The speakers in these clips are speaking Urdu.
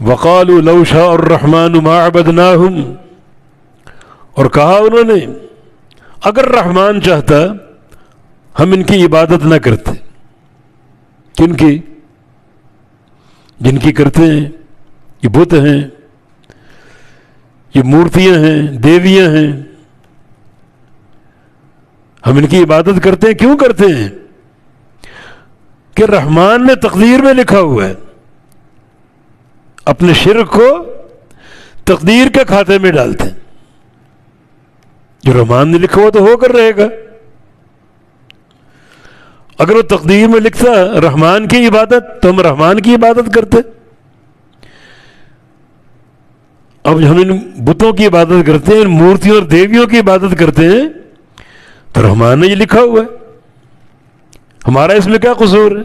وقالوا لو شاء الرحمن ما عبدناهم، اور کہا انہوں نے اگر رحمان چاہتا ہم ان کی عبادت نہ کرتے. کن کی؟ جن کی کرتے ہیں. یہ بت ہیں، یہ مورتیاں ہیں، دیویاں ہیں. ہم ان کی عبادت کرتے ہیں. کیوں کرتے ہیں؟ کہ رحمان نے تقدیر میں لکھا ہوا ہے. اپنے شرک کو تقدیر کے کھاتے میں ڈالتے ہیں. جو رحمان نے لکھا ہوا تو ہو کر رہے گا. اگر وہ تقدیر میں لکھتا رحمان کی عبادت تو ہم رحمان کی عبادت کرتے. اب ہم ان بتوں کی عبادت کرتے ہیں، ان مورتیوں اور دیویوں کی عبادت کرتے ہیں، تو رحمان نے یہ لکھا ہوا ہے. ہمارا اس میں کیا قصور ہے؟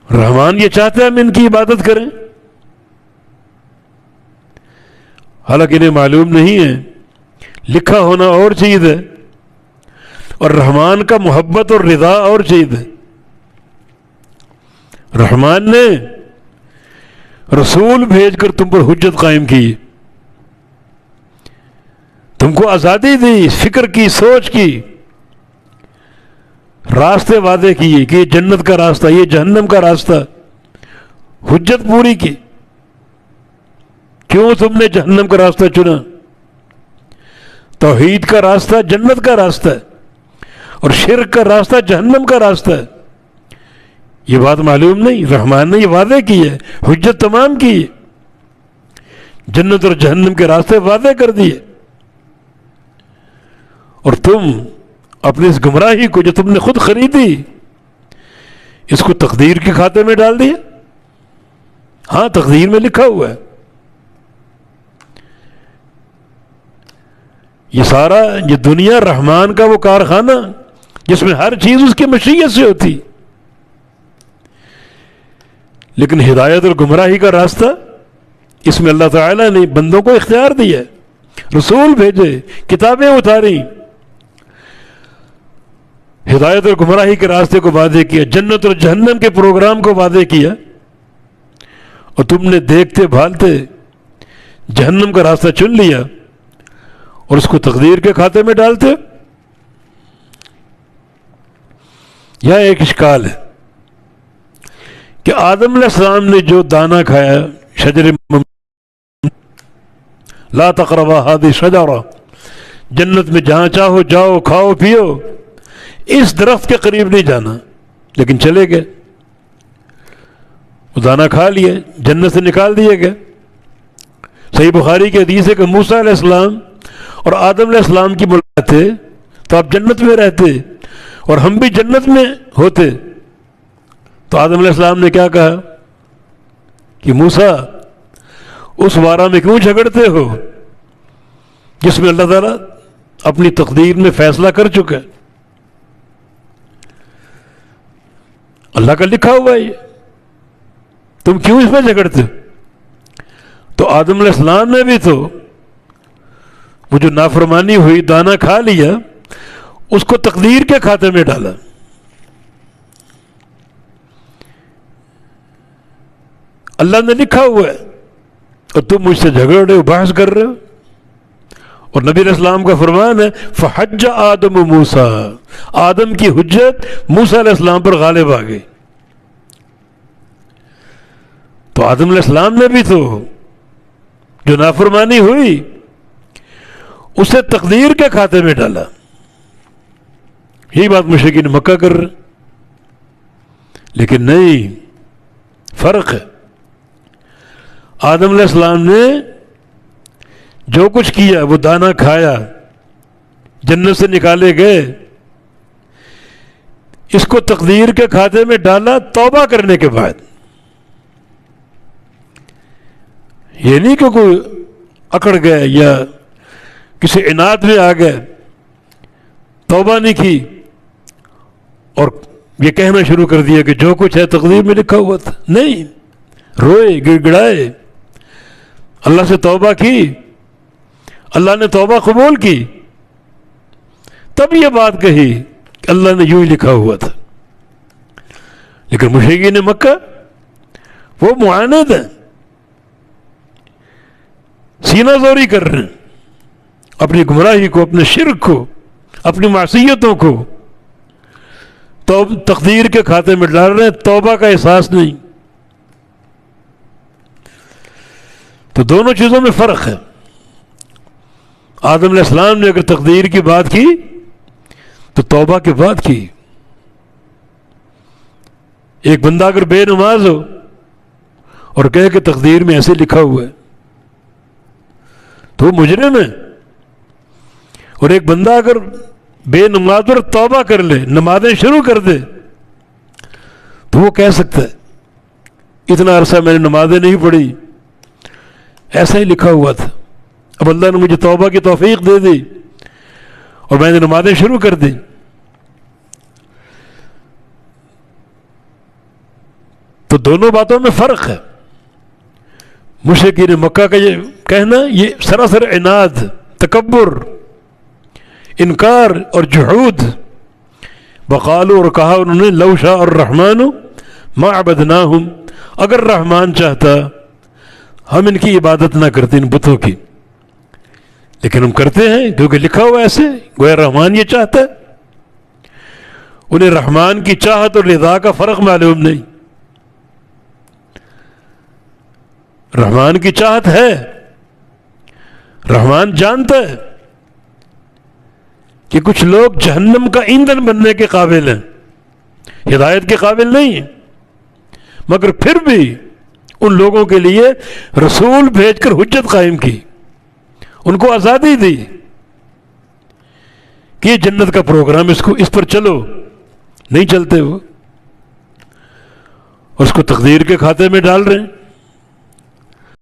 رحمان یہ چاہتے ہیں ہم ان کی عبادت کریں. حالانکہ انہیں معلوم نہیں ہے لکھا ہونا اور چیز ہے اور رحمان کا محبت اور رضا اور چیز ہے. رحمان نے رسول بھیج کر تم پر حجت قائم کی، تم کو آزادی دی، فکر کی، سوچ کی، راستے وعدے کیے کہ یہ جنت کا راستہ، یہ جہنم کا راستہ، حجت پوری کی. کیوں تم نے جہنم کا راستہ چنا؟ توحید کا راستہ جنت کا راستہ ہے اور شرک کا راستہ جہنم کا راستہ ہے. یہ بات معلوم نہیں؟ رحمان نے یہ وعدے کیے، حجت تمام کی، جنت اور جہنم کے راستے وعدے کر دیے، اور تم اپنی اس گمراہی کو جو تم نے خود خریدی اس کو تقدیر کے کھاتے میں ڈال دیا. ہاں تقدیر میں لکھا ہوا ہے. یہ سارا یہ دنیا رحمان کا وہ کارخانہ جس میں ہر چیز اس کی مشیت سے ہوتی، لیکن ہدایت اور گمراہی کا راستہ اس میں اللہ تعالیٰ نے بندوں کو اختیار دیا، رسول بھیجے، کتابیں اتاری، ہدایت اور گمراہی کے راستے کو واضح کیا، جنت اور جہنم کے پروگرام کو واضح کیا، اور تم نے دیکھتے بھالتے جہنم کا راستہ چن لیا اور اس کو تقدیر کے کھاتے میں ڈالتے. یہاں ایک اشکال ہے کہ آدم علیہ السلام نے جو دانہ کھایا شجر لا تقربا هذه الشجرہ، جنت میں جہاں چاہو جاؤ، کھاؤ پیو، اس درخت کے قریب نہیں جانا، لیکن چلے گئے، وہ دانہ کھا لیا، جنت سے نکال دیے گئے. صحیح بخاری کی حدیث ہے کہ موسیٰ علیہ السلام اور آدم علیہ السلام کی ملاقات تھے تو آپ جنت میں رہتے اور ہم بھی جنت میں ہوتے. تو آدم علیہ السلام نے کیا کہا کہ موسیٰ اس بارہ میں کیوں جھگڑتے ہو جس میں اللہ تعالیٰ اپنی تقدیر میں فیصلہ کر چکا ہے، اللہ کا لکھا ہوا ہے، تم کیوں اس میں جھگڑتے ہو؟ تو آدم علیہ السلام نے بھی تو وہ جو نافرمانی ہوئی، دانہ کھا لیا، اس کو تقدیر کے کھاتے میں ڈالا. اللہ نے لکھا ہوا ہے اور تم مجھ سے جھگڑ رہے ہو، بحث کر رہے ہو. اور نبی علیہ السلام کا فرمان ہے فحج آدم موسیٰ، آدم کی حجت موسیٰ علیہ السلام پر غالب آ گئی. تو آدم علیہ السلام نے بھی تو جو نافرمانی ہوئی اسے تقدیر کے کھاتے میں ڈالا. یہی بات مشرکین مکہ کر رہے، لیکن نہیں، فرق ہے. آدم علیہ السلام نے جو کچھ کیا، وہ دانہ کھایا، جنت سے نکالے گئے، اس کو تقدیر کے کھاتے میں ڈالا توبہ کرنے کے بعد. یہ نہیں کہ کوئی اکڑ گئے یا کسی عناد میں آ گئے، توبہ نہیں کی اور یہ کہنا شروع کر دیا کہ جو کچھ ہے تقدیر میں لکھا ہوا تھا. نہیں، روئے، گڑ گڑائے، اللہ سے توبہ کی، اللہ نے توبہ قبول کی، تب یہ بات کہی کہ اللہ نے یوں ہی لکھا ہوا تھا. لیکن مشرکین مکہ وہ معاند ہیں، سینہ زوری کر رہے ہیں، اپنی گمراہی کو، اپنے شرک کو، اپنی معصیتوں کو تقدیر کے کھاتے میں ڈال رہے ہیں، توبہ کا احساس نہیں۔ تو دونوں چیزوں میں فرق ہے۔ آدم علیہ السلام نے اگر تقدیر کی بات کی تو توبہ کی بات کی۔ ایک بندہ اگر بے نماز ہو اور کہے کہ تقدیر میں ایسے لکھا ہوا ہے تو وہ مجرم ہے، اور ایک بندہ اگر بے نماز پر توبہ کر لے، نمازیں شروع کر دے، تو وہ کہہ سکتا ہے اتنا عرصہ میں نے نمازیں نہیں پڑھی، ایسا ہی لکھا ہوا تھا، اب اللہ نے مجھے توبہ کی توفیق دے دی اور میں نے نمازیں شروع کر دی۔ تو دونوں باتوں میں فرق ہے۔ مشرکین مکہ کا یہ کہنا یہ سراسر عناد، تکبر، انکار اور جحود۔ وقالوا، اور کہا انہوں نے، لو شاء الرحمن ما عبدناہم، اگر رحمان چاہتا ہم ان کی عبادت نہ کرتے، ان بتوں کی، لیکن ہم کرتے ہیں کیونکہ لکھا ہوا ایسے، گویا رحمان یہ چاہتا ہے۔ انہیں رحمان کی چاہت اور رضا کا فرق معلوم نہیں۔ رحمان کی چاہت ہے، رحمان جانتا ہے کہ کچھ لوگ جہنم کا ایندھن بننے کے قابل ہیں، ہدایت کے قابل نہیں ہیں، مگر پھر بھی ان لوگوں کے لیے رسول بھیج کر حجت قائم کی، ان کو آزادی دی کہ یہ جنت کا پروگرام، اس پر چلو، نہیں چلتے وہ، اور اس کو تقدیر کے کھاتے میں ڈال رہے ہیں۔